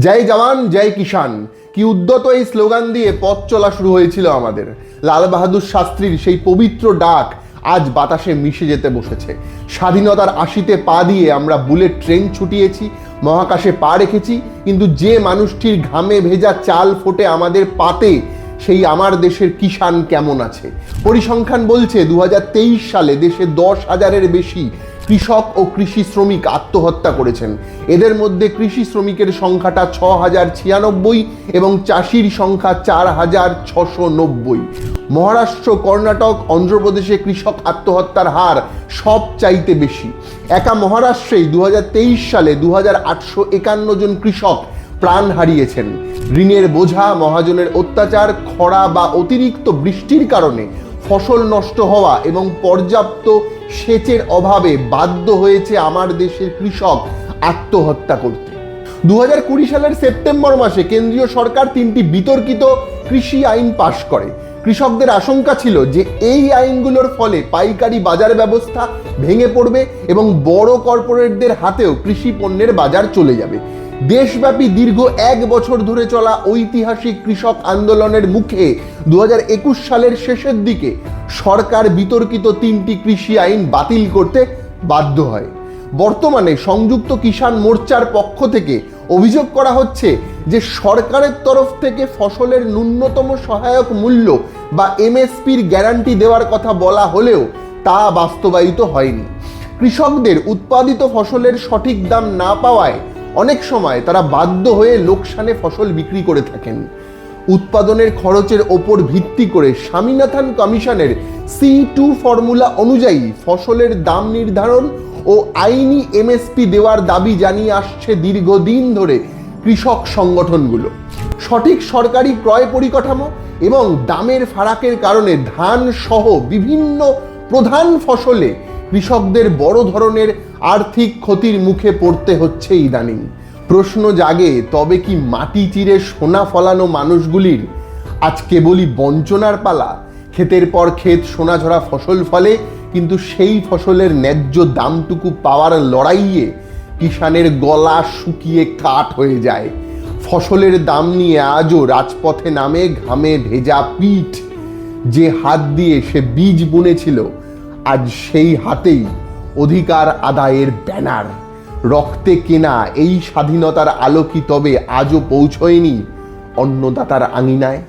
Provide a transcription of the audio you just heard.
জয় জওয়ান জয় কিষান কি উদ্যত এই স্লোগান দিয়ে পথ চলা শুরু হয়েছিল আমাদের। লাল বাহাদুর শাস্ত্রীর সেই পবিত্র ডাক আজ বাতাসে মিশে যেতে বসেছে। স্বাধীনতার আশিতে পা দিয়ে আমরা বুলেট ট্রেন ছুটিয়েছি, মহাকাশে পা রেখেছি, কিন্তু যে মানুষটির ঘামে ভেজা চাল ফোটে আমাদের পাতে, সেই আমার দেশের কিষান কেমন আছে? পরিসংখ্যান বলছে 2023 সালে দেশে 10,000-এর বেশি কৃষক ও কৃষি শ্রমিক আত্মহত্যা করেছেন। এদের মধ্যে কৃষি শ্রমিকের সংখ্যাটা 6,096 এবং চাষির সংখ্যা 4,690। মহারাষ্ট্র, কর্ণাটক, অন্ধ্রপ্রদেশে কৃষক আত্মহত্যার হার সব চাইতে বেশি। একা মহারাষ্ট্রেই 2023 সালে 2,851 জন কৃষক প্রাণ হারিয়েছেন। ঋণের বোঝা, মহাজনের অত্যাচার, খরা বা অতিরিক্ত বৃষ্টির কারণে ফসল নষ্ট হওয়া এবং পর্যাপ্ত সেচের অভাবে বাধ্য হয়েছে আমার দেশের কৃষক আত্মহত্যা করতে। 2020 সালের সেপ্টেম্বর মাসে কেন্দ্রীয় সরকার 3টি বিতর্কিত কৃষি আইন পাশ করে। কৃষকদের আশঙ্কা ছিল যে এই আইনগুলোর ফলে পাইকারি বাজার ব্যবস্থা ভেঙে পড়বে এবং বড় কর্পোরেটদের হাতেও কৃষি পণ্যের বাজার চলে যাবে। দেশব্যাপী দীর্ঘ 1 বছর ধরে চলা ঐতিহাসিক কৃষক আন্দোলনের মুখে 2021 সালের শেষের দিকে সরকার বিতর্কিত 3টি কৃষি আইন বাতিল করতে বাধ্য হয়। বর্তমানে সংযুক্ত কিষাণ মোর্চার পক্ষ থেকে অভিযোগ করা হচ্ছে যে সরকারের তরফ থেকে ফসলের ন্যূনতম সহায়ক মূল্য বা এমএসপির গ্যারান্টি দেওয়ার কথা বলা হলেও তা বাস্তবায়িত হয়নি। কৃষকদের উৎপাদিত ফসলের সঠিক দাম না পাওয়ায় অনেক সময় তারা বাধ্য হয়ে লোকসানে ফসল বিক্রি করে থাকেন। উৎপাদনের খরচের ওপর ভিত্তি করে স্বামীনাথন কমিশনের C2 ফর্মুলা অনুযায়ী ফসলের দাম নির্ধারণ ও আইনি এমএসপি দেওয়ার দাবি জানিয়ে আসছে দীর্ঘদিন ধরে কৃষক সংগঠনগুলো। সঠিক সরকারি ক্রয় পরিকাঠামো এবং দামের ফারাকের কারণে ধান সহ বিভিন্ন প্রধান ফসলে কৃষকদের বড় ধরনের আর্থিক ক্ষতির মুখে পড়তে হচ্ছে ইদানিং। প্রশ্ন জাগে, তবে কি মাটি চিরে সোনা ফলানো মানুষগুলির আজ কেবলই বঞ্চনার পালা? ক্ষেতের পর ক্ষেত সোনাঝরা ফসল ফলে, কিন্তু সেই ফসলের ন্যায্য দামটুকু পাওয়ার লড়াইয়ে কিষানের গলা শুকিয়ে কাঠ হয়ে যায়। ফসলের দাম নিয়ে আজও রাজপথে নামে ঘামে ভেজা পিঠ। যে হাত দিয়ে সে বীজ বুনেছিল, আজ সেই হাতেই অধিকার আদায়ের ব্যানার। রক্তে কেনা এই স্বাধীনতার আলো কি তবে আজও পৌঁছয়নি অন্নদাতার আঙিনায়?